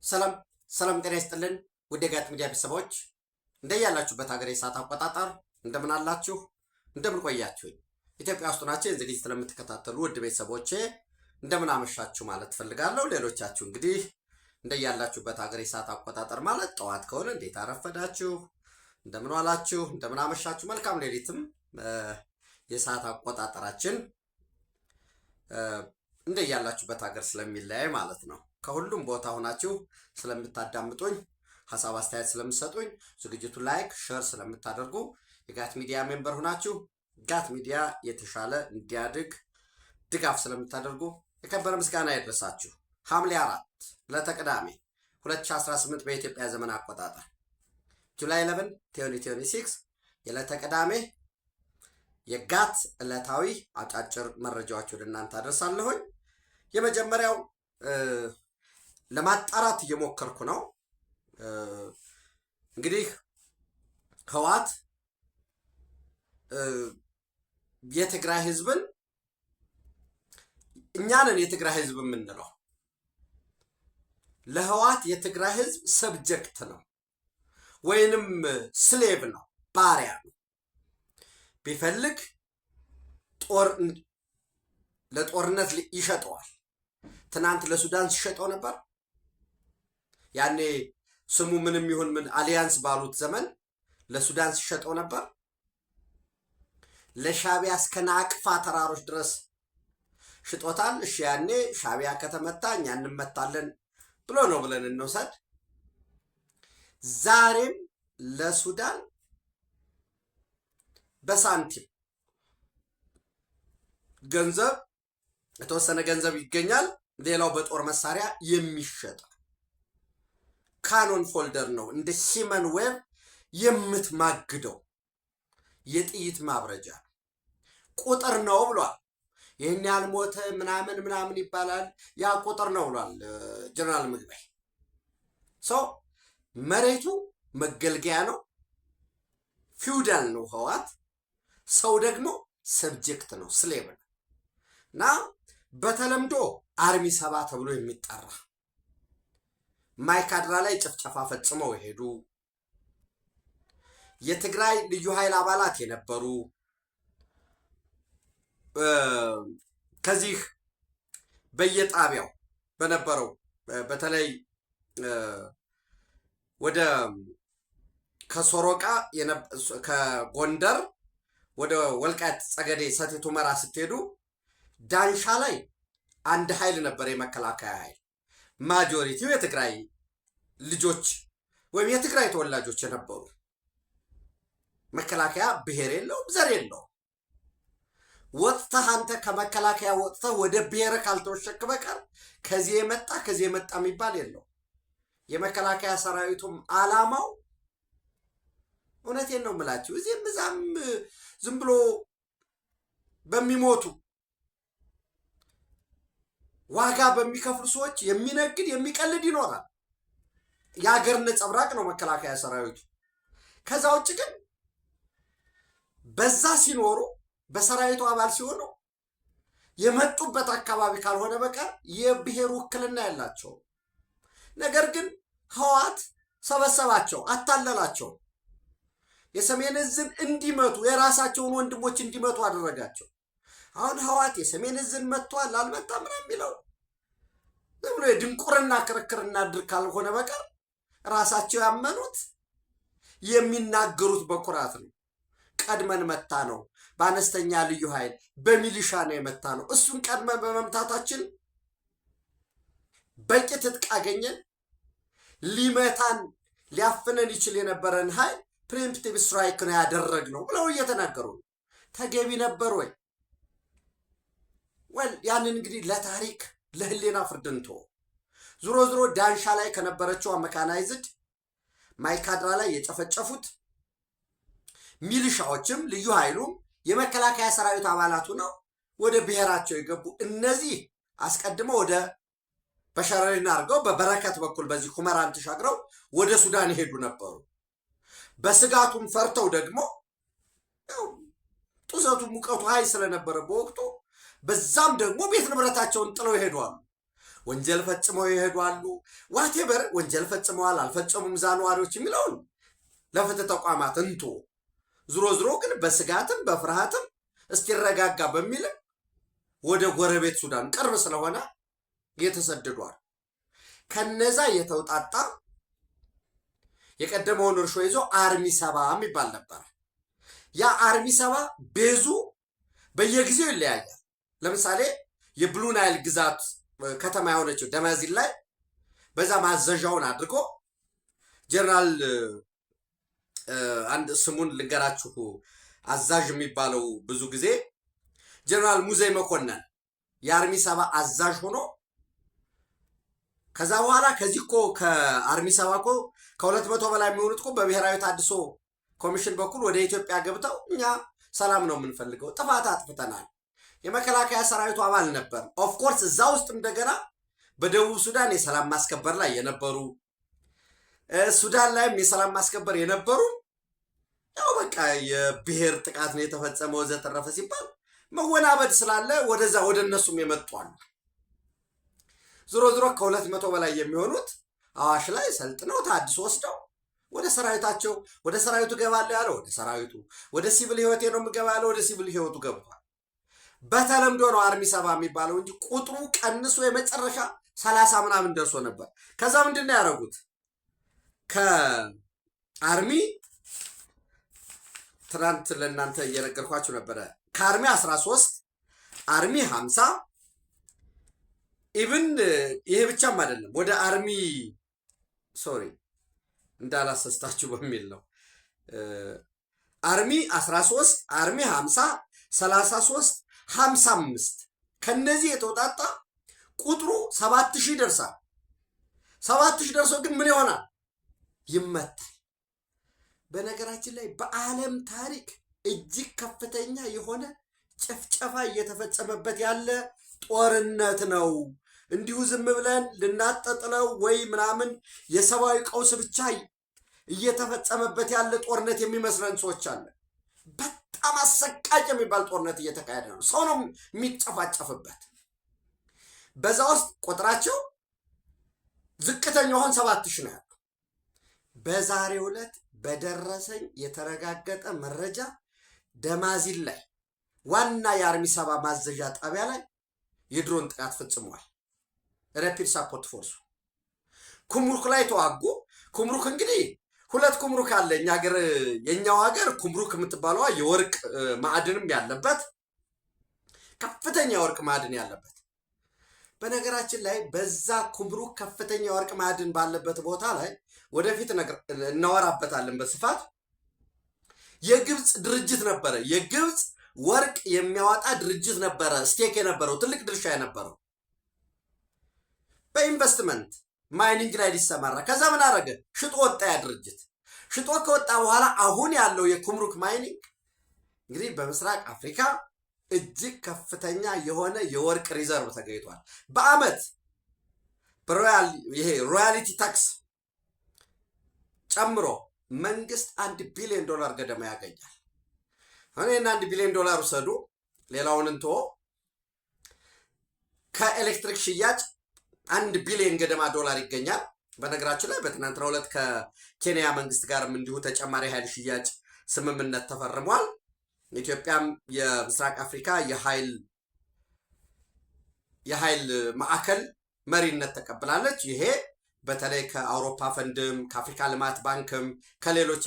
ሰላም ሰላም ጤና ይስጥልን ውድ የጋት ሚዲያ ቤተሰቦች እንደያላችሁበት ሀገር የሰዓት አቆጣጠር እንደምን አላችሁ እንደምን ቆያችሁኝ ኢትዮጵያ ውስጥ ናችሁ እንግዲህ ስለምትከታተሉ ውድ ቤተሰቦቼ እንደምን አመሻችሁ ማለት ፈልጋለሁ። ሌሎቻችሁ እንግዲህ እንደያላችሁበት ሀገር የሰዓት አቆጣጠር ማለት ጠዋት ከሆነ እንዴት አረፈዳችሁ፣ እንደምን ዋላችሁ፣ እንደምን አመሻችሁ፣ መልካም ሌሊትም የሰዓት አቆጣጠራችን እንደያላችሁበት ሀገር ስለሚለያይ ማለት ነው። ከሁሉም ቦታ ሆናችሁ ስለምታዳምጡኝ ሐሳብ አስተያየት ስለምትሰጡኝ ዝግጅቱ ላይክ ሼር ስለምታደርጉ የጋት ሚዲያ ሜምበር ሆናችሁ ጋት ሚዲያ የተሻለ እንዲያድግ ድጋፍ ስለምታደርጉ የከበረ ምስጋና ይድረሳችሁ። ሐምሌ 4 ለተቀዳሚ 2018 በኢትዮጵያ ዘመን አቆጣጠር ጁላይ 11 2026 የለተቀዳሚ የጋት ዕለታዊ አጫጭር መረጃዎች ወደ እናንተ አደርሳለሁኝ። የመጀመሪያው ለማጣራት እየሞከርኩ ነው። እንግዲህ ህወሓት የትግራይ ህዝብን እኛንን የትግራይ ህዝብ የምንለው ለህወሓት የትግራይ ህዝብ ሰብጀክት ነው ወይንም ስሌቭ ነው፣ ባሪያ ነው። ቢፈልግ ለጦርነት ይሸጠዋል። ትናንት ለሱዳን ሲሸጠው ነበር። ያኔ ስሙ ምንም ይሁን ምን አሊያንስ ባሉት ዘመን ለሱዳን ሲሸጠው ነበር። ለሻቢያ እስከ ናቅፋ ተራሮች ድረስ ሽጦታል። እሺ ያኔ ሻቢያ ከተመታ እኛ እንመታለን ብሎ ነው ብለን እንውሰድ። ዛሬም ለሱዳን በሳንቲም ገንዘብ የተወሰነ ገንዘብ ይገኛል። ሌላው በጦር መሳሪያ የሚሸጥ ካኖን ፎልደር ነው። እንደ ሂመን ዌብ የምትማግደው የጥይት ማብረጃ ቁጥር ነው ብሏል። ይህን ያህል ሞተ ምናምን ይባላል። ያ ቁጥር ነው ብሏል ጀነራል ምግበይ። ሰው መሬቱ መገልገያ ነው፣ ፊውዳል ነው ህወሓት። ሰው ደግሞ ሰብጀክት ነው፣ ስሌቭ ነው። እና በተለምዶ አርሚ 7 ተብሎ የሚጠራ ማይካድራ ላይ ጭፍጨፋ ፈጽመው የሄዱ የትግራይ ልዩ ኃይል አባላት የነበሩ ከዚህ በየጣቢያው በነበረው በተለይ ወደ ከሶሮቃ ከጎንደር ወደ ወልቃይት ጸገዴ ሰቲት ሁመራ ስትሄዱ ዳንሻ ላይ አንድ ኃይል ነበር፣ የመከላከያ ኃይል። ማጆሪቲው የትግራይ ልጆች ወይም የትግራይ ተወላጆች የነበሩ። መከላከያ ብሔር የለውም፣ ዘር የለውም። ወጥተህ አንተ ከመከላከያ ወጥተህ ወደ ብሔር ካልተወሸክ በቀር ከዚህ የመጣ የሚባል የለው። የመከላከያ ሰራዊቱም አላማው እውነቴን ነው የምላችሁ እዚህም እዛም ዝም ብሎ በሚሞቱ ዋጋ በሚከፍሉ ሰዎች የሚነግድ የሚቀልድ ይኖራል። የሀገር ነጸብራቅ ነው መከላከያ ሰራዊቱ። ከዛ ውጭ ግን በዛ ሲኖሩ በሰራዊቱ አባል ሲሆኑ የመጡበት አካባቢ ካልሆነ በቀር የብሔር ውክልና ያላቸው። ነገር ግን ህወሓት ሰበሰባቸው፣ አታለላቸው። የሰሜን ዕዝን እንዲመቱ የራሳቸውን ወንድሞች እንዲመቱ አደረጋቸው። አሁን ህወሓት የሰሜን ዕዝን መጥቷል አልመጣም ምናምን የሚለው ዝም ብሎ የድንቁርና ክርክርና ድር ካልሆነ በቀር ራሳቸው ያመኑት የሚናገሩት በኩራት ነው። ቀድመን መታ ነው፣ በአነስተኛ ልዩ ኃይል በሚሊሻ ነው የመታ ነው። እሱን ቀድመን በመምታታችን በቂ ትጥቅ አገኘን፣ ሊመታን ሊያፍነን ይችል የነበረን ኃይል ፕሪምፕቲቭ ስትራይክ ነው ያደረግነው ብለው እየተናገሩ ነው። ተገቢ ነበር ወይ? ያንን እንግዲህ ለታሪክ ለህሊና ፍርድንቶ ዙሮ ዳንሻ ላይ ከነበረችው አመካናይዝድ ማይካድራ ላይ የጨፈጨፉት ሚሊሻዎችም ልዩ ኃይሉም የመከላከያ ሰራዊት አባላቱ ነው ወደ ብሔራቸው የገቡ። እነዚህ አስቀድመው ወደ በሸረሪና አድርገው በበረከት በኩል በዚህ ሁመራን ተሻግረው ወደ ሱዳን ይሄዱ ነበሩ። በስጋቱም ፈርተው ደግሞ ጡዘቱ ሙቀቱ ኃይል ስለነበረ በወቅቱ በዛም ደግሞ ቤት ንብረታቸውን ጥለው ይሄዷል። ወንጀል ፈጽመው ይሄዱ አሉ። ዋቴበር ወንጀል ፈጽመዋል አልፈጸሙም እዛ ነዋሪዎች የሚለውን ለፍትህ ተቋማት እንቶ ዝሮ ዝሮ ግን በስጋትም በፍርሃትም እስኪረጋጋ በሚል ወደ ጎረቤት ሱዳን ቅርብ ስለሆነ የተሰደዷል። ከነዛ የተውጣጣ የቀደመውን እርሾ ይዞ አርሚ 70 የሚባል ነበር። ያ አርሚ 70 ቤዙ በየጊዜው ይለያያል። ለምሳሌ የብሉ ናይል ግዛት ከተማ የሆነችው ደማዚል ላይ በዛ ማዘዣውን አድርጎ ጀነራል አንድ ስሙን ልንገራችሁ አዛዥ የሚባለው ብዙ ጊዜ ጀነራል ሙዘይ መኮንን የአርሚ 70 አዛዥ ሆኖ ከዛ በኋላ ከዚህ እኮ ከአርሚ 70 እኮ ከ200 በላይ የሚሆኑት እኮ በብሔራዊ ታድሶ ኮሚሽን በኩል ወደ ኢትዮጵያ ገብተው እኛ ሰላም ነው የምንፈልገው፣ ጥፋት አጥፍተናል፣ የመከላከያ ሰራዊቱ አባል ነበር። ኦፍኮርስ እዛ ውስጥ እንደገና በደቡብ ሱዳን የሰላም ማስከበር ላይ የነበሩ ሱዳን ላይም የሰላም ማስከበር የነበሩ ያው በቃ የብሔር ጥቃት ነው የተፈጸመው ወዘተረፈ ሲባል መወናበድ ስላለ ወደዛ ወደ እነሱም የመጧል። ዞሮ ዞሮ ከ200 በላይ የሚሆኑት አዋሽ ላይ ሰልጥነው ታድሶ ወስደው ወደ ሰራዊታቸው ወደ ሰራዊቱ ገባለሁ ያለው ወደ ሰራዊቱ፣ ወደ ሲቪል ህይወቴ ነው የምገባው ያለው ወደ ሲቪል ህይወቱ ገብቷል። በተለምዶ ነው አርሚ 70 የሚባለው እንጂ ቁጥሩ ቀንሶ የመጨረሻ 30 ምናምን ደርሶ ነበር። ከዛ ምንድን ነው ያደረጉት? ከአርሚ ትናንት ለእናንተ እየነገርኳችሁ ነበረ። ከአርሚ 13 አርሚ 50 ኢቭን ይሄ ብቻም አይደለም ወደ አርሚ ሶሪ እንዳላሰስታችሁ በሚል ነው አርሚ 13 አርሚ 50 33 55 ከነዚህ የተውጣጣ ቁጥሩ 7000 ይደርሳል። 7000 ደርሶ ግን ምን ይሆናል? ይመታል። በነገራችን ላይ በዓለም ታሪክ እጅግ ከፍተኛ የሆነ ጭፍጨፋ እየተፈጸመበት ያለ ጦርነት ነው። እንዲሁ ዝም ብለን ልናጠጥለው ወይ ምናምን የሰብአዊ ቀውስ ብቻ እየተፈጸመበት ያለ ጦርነት የሚመስለን ሰዎች አለ። በጣም አሰቃቂ የሚባል ጦርነት እየተካሄደ ነው። ሰው ነው የሚጨፋጨፍበት። በዛ ውስጥ ቁጥራቸው ዝቅተኛውን 7000 ነው ያለው። በዛሬው ዕለት በደረሰኝ የተረጋገጠ መረጃ ደማዚል ላይ ዋና የአርሚ 70 ማዘዣ ጣቢያ ላይ የድሮን ጥቃት ፈጽመዋል። ራፒድ ሳፖርት ፎርሱ ኩምሩክ ላይ ተዋጉ። ኩምሩክ እንግዲህ ሁለት ኩምሩክ አለ እኛ ሀገር። የኛው ሀገር ኩምሩክ የምትባለዋ የወርቅ ማዕድንም ያለበት ከፍተኛ የወርቅ ማዕድን ያለበት። በነገራችን ላይ በዛ ኩምሩክ ከፍተኛ የወርቅ ማዕድን ባለበት ቦታ ላይ ወደፊት እናወራበታለን በስፋት። የግብፅ ድርጅት ነበረ። የግብፅ ወርቅ የሚያወጣ ድርጅት ነበረ፣ ስቴክ የነበረው ትልቅ ድርሻ የነበረው በኢንቨስትመንት ማይኒንግ ላይ ሊሰማራ። ከዛ ምን አረገ? ሽጦ ወጣ። ያ ድርጅት ሽጦ ከወጣ በኋላ አሁን ያለው የኩምሩክ ማይኒንግ እንግዲህ በምስራቅ አፍሪካ እጅግ ከፍተኛ የሆነ የወርቅ ሪዘርቭ ተገኝቷል። በአመት ይሄ ሮያሊቲ ታክስ ጨምሮ መንግስት $1 ቢሊዮን ገደማ ያገኛል። እኔና $1 ቢሊዮን ውሰዱ፣ ሌላውን እንቶ ከኤሌክትሪክ ሽያጭ $1 ቢሊዮን ገደማ ይገኛል። በነገራችን ላይ በትናንትናው ዕለት ከኬንያ መንግስት ጋርም እንዲሁ ተጨማሪ ኃይል ሽያጭ ስምምነት ተፈርሟል። ኢትዮጵያም የምስራቅ አፍሪካ የኃይል ማዕከል መሪነት ተቀብላለች። ይሄ በተለይ ከአውሮፓ ፈንድም ከአፍሪካ ልማት ባንክም ከሌሎች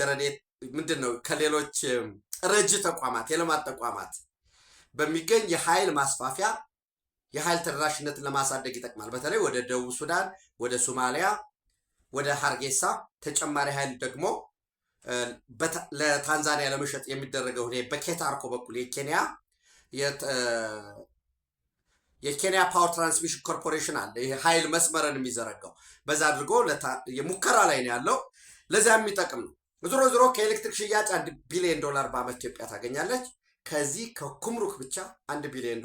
ከሌሎች ረጅ ተቋማት የልማት ተቋማት በሚገኝ የኃይል ማስፋፊያ የኃይል ተደራሽነትን ለማሳደግ ይጠቅማል። በተለይ ወደ ደቡብ ሱዳን፣ ወደ ሶማሊያ፣ ወደ ሀርጌሳ ተጨማሪ ኃይል ደግሞ ለታንዛኒያ ለመሸጥ የሚደረገው በኬታርኮ በኩል የኬንያ ፓወር ትራንስሚሽን ኮርፖሬሽን አለ። ይሄ ኃይል መስመርን የሚዘረጋው በዛ አድርጎ የሙከራ ላይ ነው ያለው። ለዛ የሚጠቅም ነው። ዞሮ ዞሮ ከኤሌክትሪክ ሽያጭ $1 ቢሊዮን በአመት ኢትዮጵያ ታገኛለች። ከዚህ ከኩምሩክ ብቻ $1 ቢሊዮን።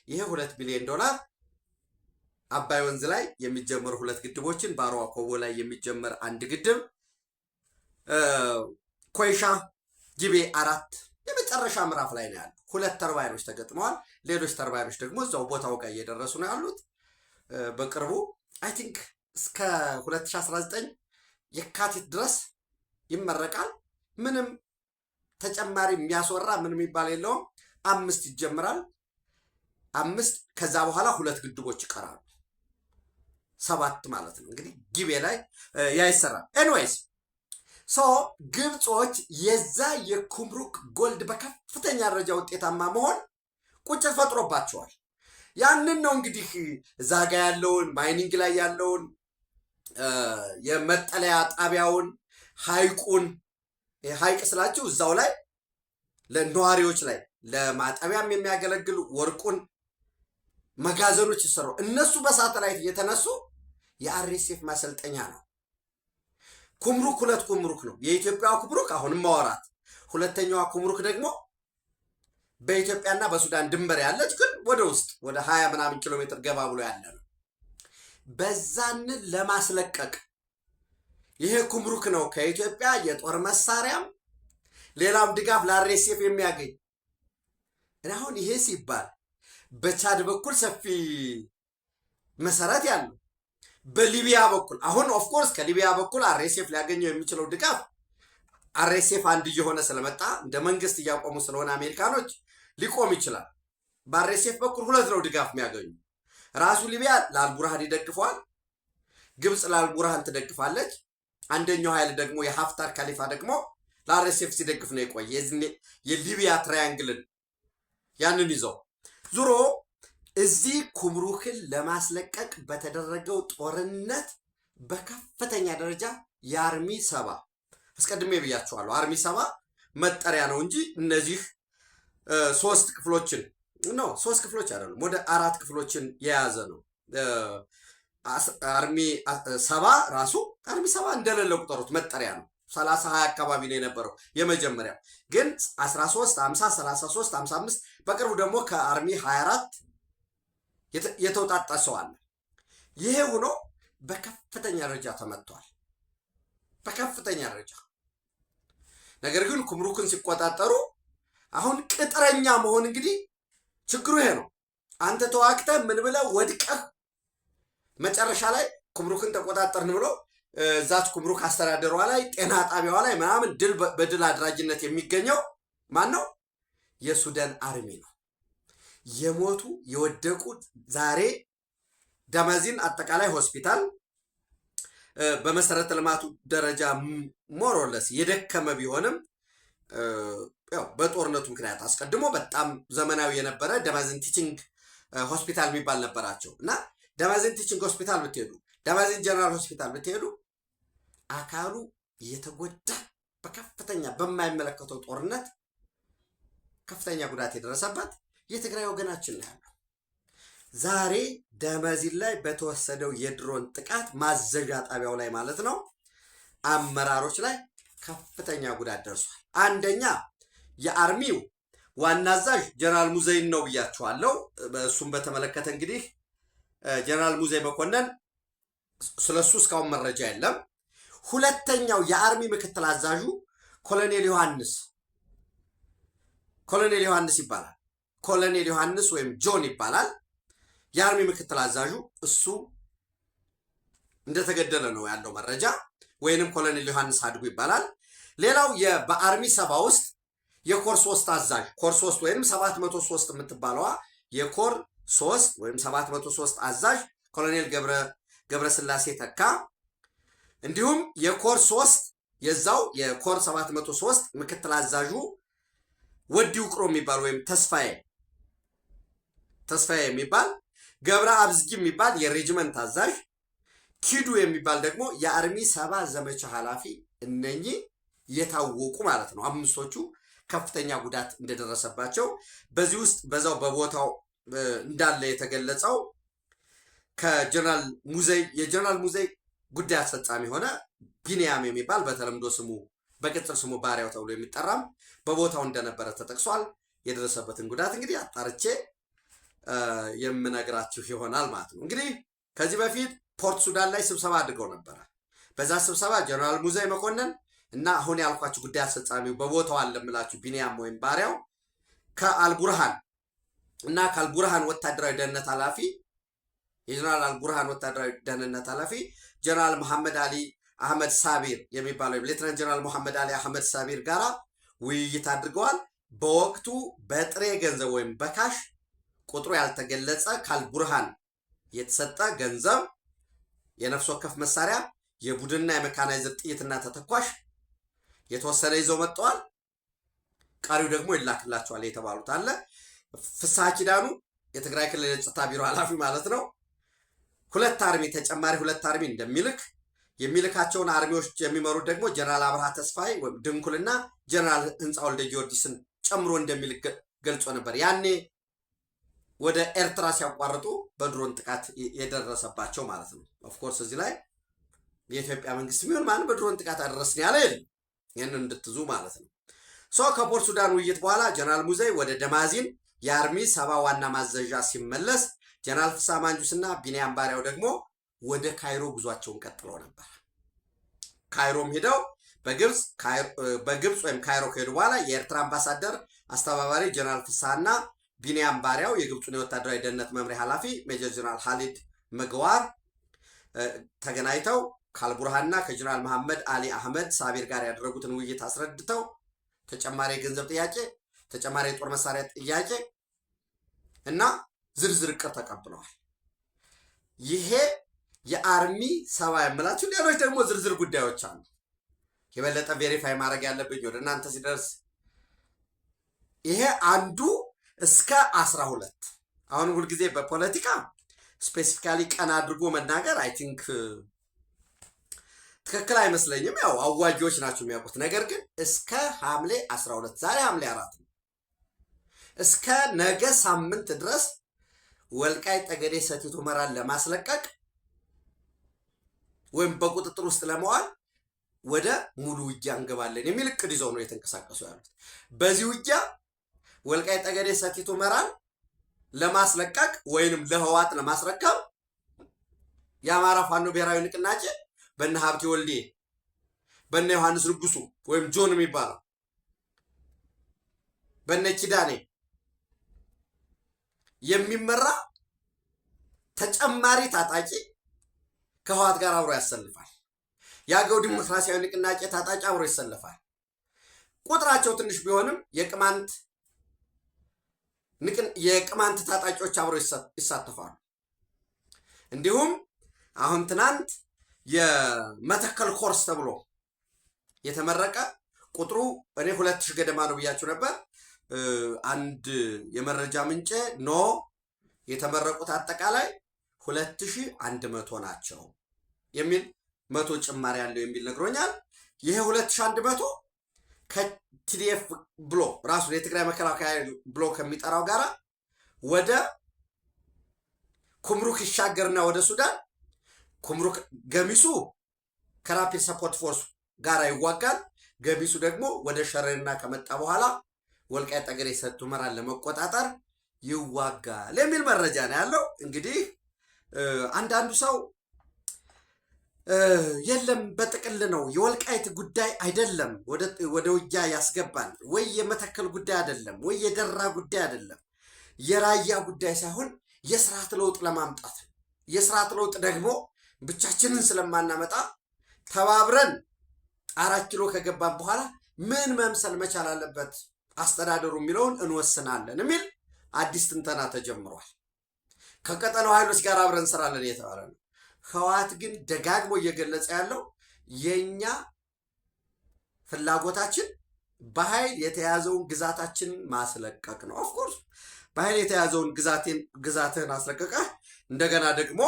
ይሄ $2 ቢሊዮን አባይ ወንዝ ላይ የሚጀመሩ 2 ግድቦችን፣ ባሮዋ ኮቦ ላይ የሚጀመር 1 ግድብ፣ ኮይሻ ጊቤ 4 የመጨረሻ ምዕራፍ ላይ ነው ያለው። 2 ተርባይኖች ተገጥመዋል። ሌሎች ተርባይኖች ደግሞ እዛው ቦታው ጋር እየደረሱ ነው ያሉት። በቅርቡ አይ ቲንክ እስከ 2019 የካቲት ድረስ ይመረቃል። ምንም ተጨማሪ የሚያስወራ ምንም የሚባል የለውም። 5 ይጀምራል። 5 ከዛ በኋላ 2 ግድቦች ይቀራሉ። 7 ማለት ነው እንግዲህ ጊቤ ላይ ያ ይሰራል። ኤኒዌይስ ግብጾች የዛ የኩምሩክ ጎልድ በከፍተኛ ደረጃ ውጤታማ መሆን ቁጭት ፈጥሮባቸዋል። ያንን ነው እንግዲህ እዛ ጋ ያለውን ማይኒንግ ላይ ያለውን የመጠለያ ጣቢያውን ሐይቁን ሐይቅ ስላችሁ እዛው ላይ ለነዋሪዎች ላይ ለማጠቢያም የሚያገለግሉ ወርቁን መጋዘኖች ይሰሩ። እነሱ በሳተላይት እየተነሱ የአርኤስኤፍ ማሰልጠኛ ነው። ኩምሩክ 2 ኩምሩክ ነው። የኢትዮጵያ ኩምሩክ አሁንም ማወራት፣ ሁለተኛዋ ኩምሩክ ደግሞ በኢትዮጵያና በሱዳን ድንበር ያለች ግን ወደ ውስጥ ወደ 20 ምናምን ኪሎ ሜትር ገባ ብሎ ያለ ነው። በዛንን ለማስለቀቅ ይሄ ኩምሩክ ነው ከኢትዮጵያ የጦር መሳሪያም ሌላም ድጋፍ ለአርኤስኤፍ የሚያገኝ። አሁን ይሄ ሲባል በቻድ በኩል ሰፊ መሰረት ያለው በሊቢያ በኩል አሁን ኦፍኮርስ ከሊቢያ በኩል አርኤስኤፍ ሊያገኘው የሚችለው ድጋፍ አርኤስኤፍ አንድ እየሆነ ስለመጣ እንደ መንግስት እያቆሙ ስለሆነ አሜሪካኖች ሊቆም ይችላል። በአርኤስኤፍ በኩል 2 ነው ድጋፍ የሚያገኙ። ራሱ ሊቢያ ለአልቡርሃን ይደግፈዋል፣ ግብፅ ለአልቡርሃን ትደግፋለች። አንደኛው ኃይል ደግሞ የሀፍታር ካሊፋ ደግሞ ለአርኤስኤፍ ሲደግፍ ነው የቆየ። የሊቢያ ትራያንግልን ያንን ይዘው ዙሮ እዚህ ኩምሩክን ለማስለቀቅ በተደረገው ጦርነት በከፍተኛ ደረጃ የአርሚ 7 አስቀድሜ ብያቸዋለሁ። አርሚ 7 መጠሪያ ነው እንጂ እነዚህ 3 ክፍሎችን ነው 3 ክፍሎች አይደሉም፣ ወደ 4 ክፍሎችን የያዘ ነው። አርሚ 7 ራሱ አርሚ 7 እንደሌለ ቁጠሩት፣ መጠሪያ ነው። 30-20 አካባቢ ነው የነበረው የመጀመሪያው፣ ግን 13 50 33 55 በቅርቡ ደግሞ ከአርሚ 24 የተውጣጣ ሰው አለ። ይሄ ሆኖ በከፍተኛ ደረጃ ተመቷል፣ በከፍተኛ ደረጃ። ነገር ግን ኩምሩክን ሲቆጣጠሩ አሁን ቅጥረኛ መሆን እንግዲህ ችግሩ ይሄ ነው። አንተ ተዋክተህ ምን ብለህ ወድቀህ መጨረሻ ላይ ኩምሩክን ተቆጣጠርን ብሎ እዛች ኩምሩክ አስተዳደሯ ላይ ጤና ጣቢያዋ ላይ ምናምን በድል አድራጅነት የሚገኘው ማን ነው? የሱዳን አርሚ ነው። የሞቱ የወደቁ ዛሬ ደማዚን አጠቃላይ ሆስፒታል በመሰረተ ልማቱ ደረጃ ሞሮለስ የደከመ ቢሆንም ያው በጦርነቱ ምክንያት አስቀድሞ በጣም ዘመናዊ የነበረ ደማዚን ቲቺንግ ሆስፒታል የሚባል ነበራቸው እና ደማዚን ቲቺንግ ሆስፒታል ብትሄዱ፣ ደማዚን ጀነራል ሆስፒታል ብትሄዱ አካሉ የተጎዳ በከፍተኛ በማይመለከተው ጦርነት ከፍተኛ ጉዳት የደረሰበት የትግራይ ወገናችን ነው ያለው። ዛሬ ደማዚን ላይ በተወሰደው የድሮን ጥቃት ማዘዣ ጣቢያው ላይ ማለት ነው አመራሮች ላይ ከፍተኛ ጉዳት ደርሷል። አንደኛ የአርሚው ዋና አዛዥ ጀነራል ሙዘይን ነው ብያችኋለሁ። እሱም በተመለከተ እንግዲህ ጀነራል ሙዘይ መኮንን ስለሱ እስካሁን መረጃ የለም። ሁለተኛው የአርሚ ምክትል አዛዡ ኮሎኔል ዮሐንስ ይባላል። ኮሎኔል ዮሐንስ ወይም ጆን ይባላል። የአርሚ ምክትል አዛዡ እሱ እንደተገደለ ነው ያለው መረጃ፣ ወይንም ኮሎኔል ዮሐንስ አድጉ ይባላል። ሌላው በአርሚ 7 ውስጥ የኮር 3 አዛዥ ኮር 3 ወይም 703 የምትባለዋ የኮር 3 ወይም 703 አዛዥ ኮሎኔል ገብረስላሴ ተካ፣ እንዲሁም የኮር 3 የዛው የኮር 703 ምክትል አዛዡ ወዲ ውቅሮ የሚባል ወይም ተስፋዬ የሚባል፣ ገብረ አብዝጊ የሚባል የሬጅመንት አዛዥ፣ ኪዱ የሚባል ደግሞ የአርሚ 7 ዘመቻ ኃላፊ። እነኚህ የታወቁ ማለት ነው። 5ቶቹ ከፍተኛ ጉዳት እንደደረሰባቸው በዚህ ውስጥ በዛው በቦታው እንዳለ የተገለጸው የጀነራል ሙዘይ ጉዳይ አስፈጻሚ ሆነ ቢንያም የሚባል በተለምዶ ስሙ በቅጽል ስሙ ባሪያው ተብሎ የሚጠራም በቦታው እንደነበረ ተጠቅሷል። የደረሰበትን ጉዳት እንግዲህ አጣርቼ የምነግራችሁ ይሆናል ማለት ነው። እንግዲህ ከዚህ በፊት ፖርት ሱዳን ላይ ስብሰባ አድርገው ነበረ። በዛ ስብሰባ ጀነራል ሙዘይ መኮንን እና አሁን ያልኳችሁ ጉዳይ አስፈጻሚው በቦታው አለምላችሁ ቢንያም ወይም ባሪያው ከአልቡርሃን ወታደራዊ ደህንነት ኃላፊ የጀነራል አልቡርሃን ወታደራዊ ደህንነት ኃላፊ ጀነራል መሐመድ አሊ አህመድ ሳቢር የሚባለው ሌተናንት ጀነራል መሐመድ አሊ አህመድ ሳቢር ጋራ ውይይት አድርገዋል። በወቅቱ በጥሬ ገንዘብ ወይም በካሽ ቁጥሩ ያልተገለጸ ከአልቡርሃን የተሰጠ ገንዘብ፣ የነፍስ ወከፍ መሳሪያ፣ የቡድንና የመካናይዝድ ጥይትና ተተኳሽ የተወሰነ ይዘው መጥተዋል። ቀሪው ደግሞ ይላክላቸዋል የተባሉት አለ። ፍስሐ ኪዳኑ የትግራይ ክልል የጸጥታ ቢሮ ኃላፊ ማለት ነው። ተጨማሪ ሁለት አርሚ እንደሚልክ የሚልካቸውን አርሚዎች የሚመሩት ደግሞ ጀነራል አብርሃ ተስፋዬ ወይም ድንኩልና ጀነራል ህንፃ ወልደ ጊዮርጊስን ጨምሮ እንደሚልክ ገልጾ ነበር። ያኔ ወደ ኤርትራ ሲያቋርጡ በድሮን ጥቃት የደረሰባቸው ማለት ነው። ኦፍኮርስ እዚህ ላይ የኢትዮጵያ መንግስት የሚሆን ማንም በድሮን ጥቃት አደረስን ያለ የለም። ይህንን እንድትዙ ማለት ነው። ከፖርት ሱዳን ውይይት በኋላ ጀነራል ሙዘይ ወደ ደማዚን የአርሚ 70 ዋና ማዘዣ ሲመለስ ጀነራል ፍስሐ ማንጁስና ቢኒያም ባሪያው ደግሞ ወደ ካይሮ ጉዟቸውን ቀጥለው ነበር። ካይሮም ሄደው በግብፅ ወይም ካይሮ ከሄዱ በኋላ የኤርትራ አምባሳደር አስተባባሪ ጀነራል ፍስሐና ቢኒያም ባሪያው የግብፁን የወታደራዊ ደህንነት መምሪያ ኃላፊ ሜጀር ጀነራል ሀሊድ መግዋር ተገናኝተው ከአልቡርሃንና ከጀነራል መሐመድ አሊ አህመድ ሳቢር ጋር ያደረጉትን ውይይት አስረድተው ተጨማሪ የገንዘብ ጥያቄ፣ ተጨማሪ የጦር መሳሪያ ጥያቄ እና ዝርዝር እቅድ ተቀብለዋል። ይሄ የአርሚ 70 የምላችሁ ሌሎች ደግሞ ዝርዝር ጉዳዮች አሉ። የበለጠ ቬሪፋይ ማድረግ ያለብኝ ወደ እናንተ ሲደርስ ይሄ አንዱ እስከ 12 አሁን ሁልጊዜ በፖለቲካ ስፔሲፊካሊ ቀን አድርጎ መናገር አይ ቲንክ ትክክል አይመስለኝም። ያው አዋጆች ናቸው የሚያውቁት። ነገር ግን እስከ ሐምሌ 12 ዛሬ ሐምሌ 4 ነው። እስከ ነገ ሳምንት ድረስ ወልቃይት ጠገዴ ሰቲት ሁመራን ለማስለቀቅ ወይም በቁጥጥር ውስጥ ለመዋል ወደ ሙሉ ውጊያ እንገባለን የሚል እቅድ ይዘው ነው የተንቀሳቀሱ ያሉት። በዚህ ውጊያ ወልቃይት ጠገዴ ሰቲት ሁመራን ለማስለቀቅ ወይንም ለህዋት ለማስረከብ የአማራ ፋኖ ብሔራዊ ንቅናቄ በነ ሀብቴ ወልዴ በነ ዮሐንስ ንጉሱ ወይም ጆን የሚባለው በነ ኪዳኔ የሚመራ ተጨማሪ ታጣቂ ከህዋት ጋር አብሮ ያሰልፋል። የአገው ዲሞክራሲያዊ ንቅናቄ ታጣቂ አብሮ ይሰለፋል። ቁጥራቸው ትንሽ ቢሆንም የቅማንት ታጣቂዎች አብሮ ይሳተፋሉ። እንዲሁም አሁን ትናንት የመተከል ኮርስ ተብሎ የተመረቀ ቁጥሩ እኔ 2000 ገደማ ነው ብያችሁ ነበር። አንድ የመረጃ ምንጭ የተመረቁት አጠቃላይ 2100 ናቸው የሚል 100 ጭማሪ ያለው የሚል ነግሮኛል። ይሄ 2100 ከቲዲኤፍ ብሎ ራሱ የትግራይ መከላከያ ብሎ ከሚጠራው ጋራ ወደ ኩምሩክ ይሻገርና ወደ ሱዳን ኩምሩክ ገሚሱ ከራፒድ ሰፖርት ፎርስ ጋራ ይዋጋል። ገሚሱ ደግሞ ወደ ሸረሪና ከመጣ በኋላ ወልቃይት ጠገዴ ሰቲት ሁመራን ለመቆጣጠር ይዋጋል የሚል መረጃ ነው ያለው። እንግዲህ አንዳንዱ ሰው የለም በጥቅል ነው የወልቃይት ጉዳይ አይደለም ወደ ውጊያ ያስገባል ወይ የመተከል ጉዳይ አይደለም ወይ የደራ ጉዳይ አይደለም የራያ ጉዳይ ሳይሆን የስርዓት ለውጥ ለማምጣት የስርዓት ለውጥ ደግሞ ብቻችንን ስለማናመጣ ተባብረን 4 ኪሎ ከገባን በኋላ ምን መምሰል መቻል አለበት አስተዳደሩ የሚለውን እንወስናለን የሚል አዲስ ትንተና ተጀምሯል። ከቀጠናው ኃይሎች ጋር አብረን እንሰራለን እየተባለ ነው። ህወሓት ግን ደጋግሞ እየገለጸ ያለው የኛ ፍላጎታችን በኃይል የተያዘውን ግዛታችንን ማስለቀቅ ነው። ኦፍኮርስ በኃይል የተያዘውን ግዛትህን አስለቀቀህ እንደገና ደግሞ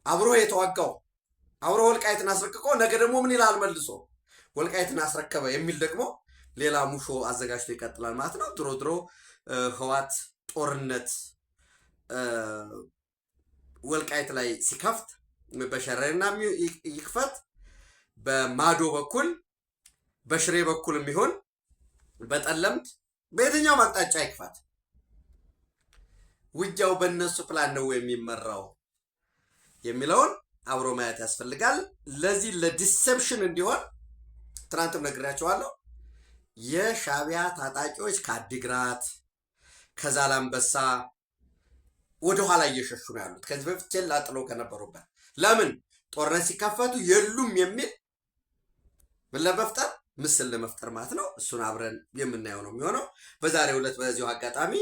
አብሮ የተዋጋው አብሮ ወልቃይትን አስረክቆ ነገ ደግሞ ምን ይላል መልሶ ወልቃይትን አስረከበ የሚል ደግሞ ሌላ ሙሾ አዘጋጅቶ ይቀጥላል ማለት ነው። ድሮ ህወሓት ጦርነት ወልቃይት ላይ ሲከፍት በሸረሪና ይክፈት በማዶ በኩል በሽሬ በኩል የሚሆን በጠለምት በየትኛው አቅጣጫ ይክፈት ውጊያው በእነሱ ፕላን ነው የሚመራው የሚለውን አብሮ ማየት ያስፈልጋል። ለዚህ ለዲሴፕሽን እንዲሆን ትናንትም ነግሬያቸዋለሁ። የሻዕቢያ ታጣቂዎች ከአዲግራት ከዛላምበሳ ወደኋላ እየሸሹ ነው ያሉት ከዚህ በፊት ችላ ጥለው ከነበሩበት። ለምን ጦርነት ሲከፈቱ የሉም የሚል ምን ለመፍጠር ምስል ለመፍጠር ማለት ነው። እሱን አብረን የምናየው ነው የሚሆነው። በዛሬው ዕለት በዚሁ አጋጣሚ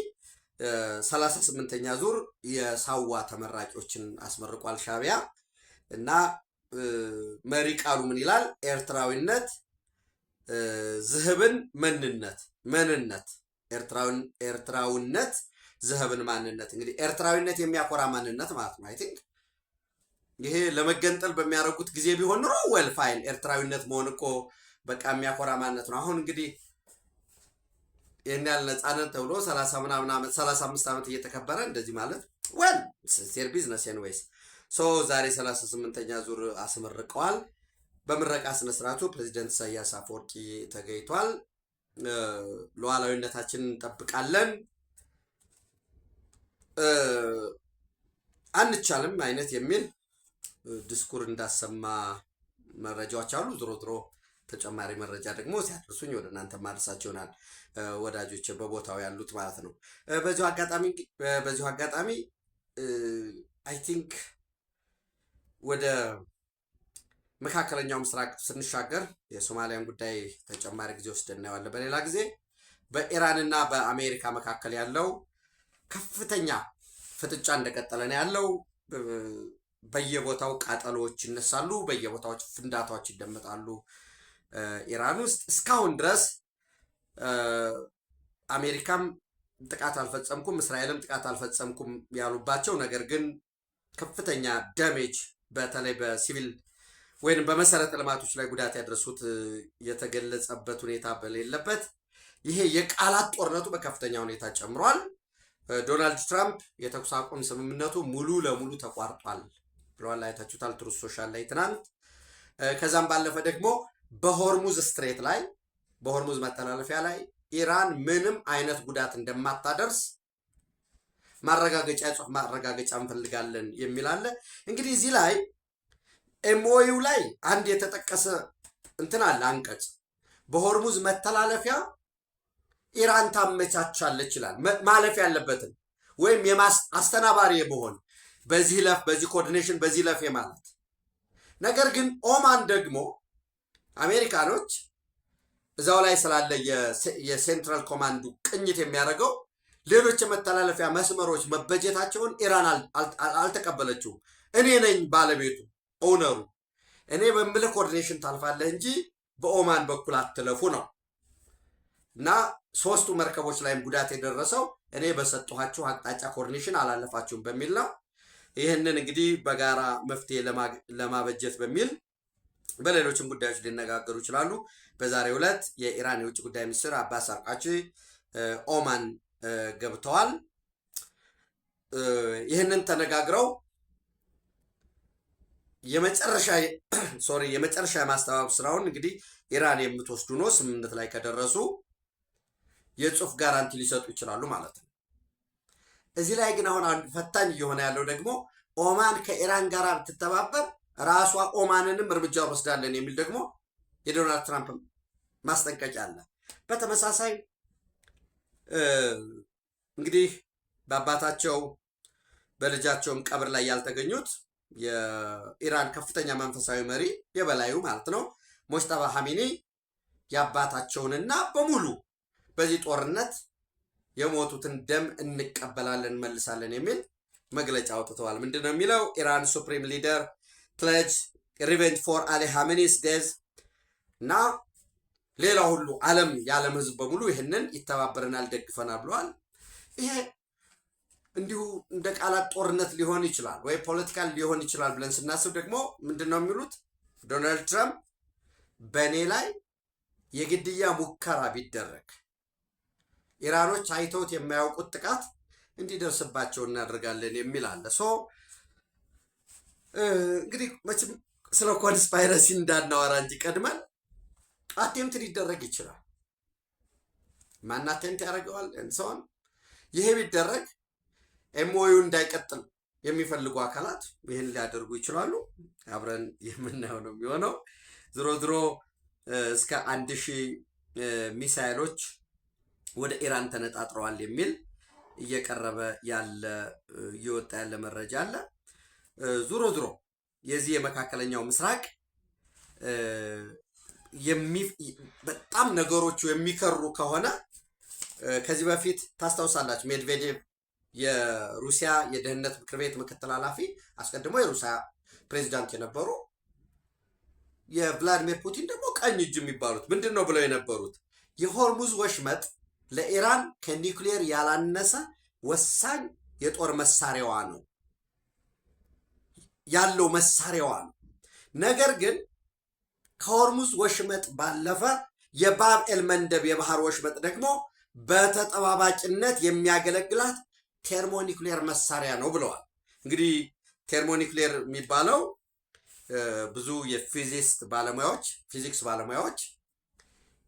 38ኛ ዙር የሳዋ ተመራቂዎችን አስመርቋል ሻዕቢያ እና መሪ ቃሉ ምን ይላል? ኤርትራዊነት ዝህብን መንነት ኤርትራዊነት ዝህብን ማንነት። እንግዲህ ኤርትራዊነት የሚያኮራ ማንነት ማለት ነው። አይ ቲንክ ይሄ ለመገንጠል በሚያደርጉት ጊዜ ቢሆን ኑሮ ዌል ፋይን፣ ኤርትራዊነት መሆን እኮ በቃ የሚያኮራ ማንነት ነው። አሁን እንግዲህ ይህን ያህል ነፃነት ተብሎ 30 ምናምን ዓመት 35 ዓመት እየተከበረ እንደዚህ ማለት ዌል ሴር ቢዝነስ ኤንዌይስ። ዛሬ 38ኛ ዙር አስመርቀዋል። በምረቃ ስነስርዓቱ ፕሬዚደንት ኢሳያስ አፈወርቂ ተገኝቷል። ሉዓላዊነታችንን እንጠብቃለን አንቻልም አይነት የሚል ዲስኩር እንዳሰማ መረጃዎች አሉ። ዞሮ ተጨማሪ መረጃ ደግሞ ሲያደርሱኝ ወደ እናንተ ማድረሳቸው ይሆናል ወዳጆች በቦታው ያሉት ማለት ነው። በዚሁ አጋጣሚ አይ ቲንክ ወደ መካከለኛው ምስራቅ ስንሻገር የሶማሊያን ጉዳይ ተጨማሪ ጊዜ ወስደን እናየዋለን በሌላ ጊዜ። በኢራንና በአሜሪካ መካከል ያለው ከፍተኛ ፍጥጫ እንደቀጠለ ነው ያለው። በየቦታው ቃጠሎዎች ይነሳሉ፣ በየቦታው ፍንዳታዎች ይደመጣሉ። ኢራን ውስጥ እስካሁን ድረስ አሜሪካም ጥቃት አልፈጸምኩም፣ እስራኤልም ጥቃት አልፈጸምኩም ያሉባቸው ነገር ግን ከፍተኛ ዳሜጅ በተለይ በሲቪል ወይም በመሰረተ ልማቶች ላይ ጉዳት ያደረሱት የተገለጸበት ሁኔታ በሌለበት ይሄ የቃላት ጦርነቱ በከፍተኛ ሁኔታ ጨምሯል። ዶናልድ ትራምፕ የተኩስ አቁም ስምምነቱ ሙሉ ለሙሉ ተቋርጧል ብለዋል። አይታችሁታል ትሩዝ ሶሻል ላይ ትናንት። ከዛም ባለፈ ደግሞ በሆርሙዝ ስትሬት ላይ በሆርሙዝ መተላለፊያ ላይ ኢራን ምንም አይነት ጉዳት እንደማታደርስ ማረጋገጫ የጽሁፍ ማረጋገጫ እንፈልጋለን የሚል አለ። እንግዲህ እዚህ ላይ ኤምኦዩ ላይ አንድ የተጠቀሰ እንትን አለ አንቀጽ በሆርሙዝ መተላለፊያ ኢራን ታመቻቻለች ይላል። ማለፍ ያለበትን ወይም አስተናባሪ መሆን በዚህ ለፍ በዚህ ኮኦርዲኔሽን በዚህ ለፍ ማለት። ነገር ግን ኦማን ደግሞ አሜሪካኖች እዛው ላይ ስላለ የሴንትራል ኮማንዱ ቅኝት የሚያደርገው ሌሎች የመተላለፊያ መስመሮች መበጀታቸውን ኢራን አልተቀበለችውም። እኔ ነኝ ባለቤቱ ኦነሩ፣ እኔ በምልህ ኮኦርዲኔሽን ታልፋለህ እንጂ በኦማን በኩል አትለፉ ነው እና 3ቱ መርከቦች ላይም ጉዳት የደረሰው እኔ በሰጠኋችሁ አቅጣጫ ኮኦርዲኔሽን አላለፋችሁም በሚል ነው። ይህንን እንግዲህ በጋራ መፍትሄ ለማበጀት በሚል በሌሎችም ጉዳዮች ሊነጋገሩ ይችላሉ። በዛሬው ዕለት የኢራን የውጭ ጉዳይ ሚኒስትር አባስ አርቃቺ ኦማን ገብተዋል። ይህንን ተነጋግረው የመጨረሻ የማስተባበብ ስራውን እንግዲህ ኢራን የምትወስዱ ነው። ስምምነት ላይ ከደረሱ የጽሁፍ ጋራንቲ ሊሰጡ ይችላሉ ማለት ነው። እዚህ ላይ ግን አሁን አንድ ፈታኝ እየሆነ ያለው ደግሞ ኦማን ከኢራን ጋር ብትተባበር ራሷ ኦማንንም እርምጃ ወስዳለን የሚል ደግሞ የዶናልድ ትራምፕ ማስጠንቀቂያ አለ። በተመሳሳይ እንግዲህ በአባታቸው በልጃቸውም ቀብር ላይ ያልተገኙት የኢራን ከፍተኛ መንፈሳዊ መሪ የበላዩ ማለት ነው ሙጅተባ ሐሚኒ የአባታቸውንና በሙሉ በዚህ ጦርነት የሞቱትን ደም እንቀበላለን እንመልሳለን የሚል መግለጫ አውጥተዋል። ምንድነው የሚለው? ኢራን ሱፕሪም ሊደር ፕሌጅ ሪቬንጅ ፎር አሊ ሐሚኒስ ዴዝ እና ሌላ ሁሉ የዓለም ህዝብ በሙሉ ይህንን ይተባበረናል ደግፈናል ብለዋል። ይሄ እንዲሁ እንደ ቃላት ጦርነት ሊሆን ይችላል ወይ ፖለቲካል ሊሆን ይችላል ብለን ስናስብ ደግሞ ምንድነው የሚሉት ዶናልድ ትራምፕ በእኔ ላይ የግድያ ሙከራ ቢደረግ ኢራኖች አይተውት የማያውቁት ጥቃት እንዲደርስባቸው እናደርጋለን የሚል አለ። እንግዲህ መቼም ስለ ኮንስፓይረሲ እንዳናወራ እንጂ ቀድመን አቴምት ሊደረግ ይችላል። ማን አቴምት ያደርገዋል እንሰውን ይሄ ቢደረግ ኤምኦዩ እንዳይቀጥል የሚፈልጉ አካላት ይህን ሊያደርጉ ይችላሉ። አብረን የምናየው ነው የሚሆነው። ዝሮ እስከ 1000 ሚሳይሎች ወደ ኢራን ተነጣጥረዋል የሚል እየቀረበ ያለ እየወጣ ያለ መረጃ አለ። ዙሮ ዙሮ የዚህ የመካከለኛው ምስራቅ በጣም ነገሮቹ የሚከሩ ከሆነ ከዚህ በፊት ታስታውሳላችሁ ሜድቬዴቭ የሩሲያ የደህንነት ምክር ቤት ምክትል ኃላፊ አስቀድሞ የሩሲያ ፕሬዚዳንት የነበሩ የቭላዲሚር ፑቲን ደግሞ ቀኝ እጅ የሚባሉት ምንድን ነው ብለው የነበሩት የሆርሙዝ ወሽመጥ ለኢራን ከኒውክሌር ያላነሰ ወሳኝ የጦር መሳሪያዋ ነው ያለው መሳሪያዋ ነው። ነገር ግን ከሆርሙዝ ወሽመጥ ባለፈ የባብ ኤልመንደብ የባህር ወሽመጥ ደግሞ በተጠባባቂነት የሚያገለግላት ቴርሞኒክሌር መሳሪያ ነው ብለዋል። እንግዲህ ቴርሞኒክሌር የሚባለው ብዙ ፊዚክስ ባለሙያዎች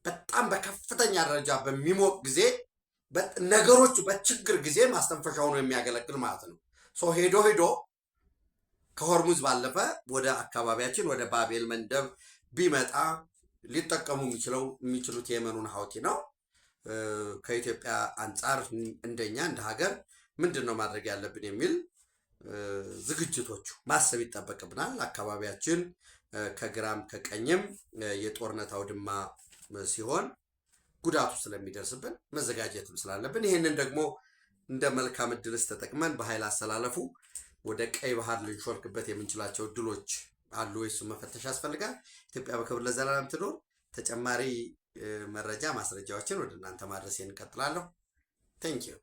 በጣም በከፍተኛ ደረጃ በሚሞቅ ጊዜ ነገሮቹ በችግር ጊዜ ማስተንፈሻ ሆኖ የሚያገለግል ማለት ነው። ሄዶ ከሆርሙዝ ባለፈ ወደ አካባቢያችን ወደ ባብ ኤልመንደብ ቢመጣ ሊጠቀሙ የሚችሉት የየመኑን ሀውቲ ነው። ከኢትዮጵያ አንጻር እንደኛ እንደ ሀገር ምንድን ነው ማድረግ ያለብን የሚል ዝግጅቶቹ ማሰብ ይጠበቅብናል። አካባቢያችን ከግራም ከቀኝም የጦርነት አውድማ ሲሆን ጉዳቱ ስለሚደርስብን መዘጋጀትም ስላለብን ይህንን ደግሞ እንደ መልካም እድልስ ተጠቅመን በኃይል አሰላለፉ ወደ ቀይ ባህር ልንሾልክበት የምንችላቸው እድሎች አሉ ወይ? እሱ መፈተሽ ያስፈልጋል። ኢትዮጵያ በክብር ለዘላለም ትኖር። ተጨማሪ መረጃ ማስረጃዎችን ወደ እናንተ ማድረስ እንቀጥላለሁ። ቴንኪዩ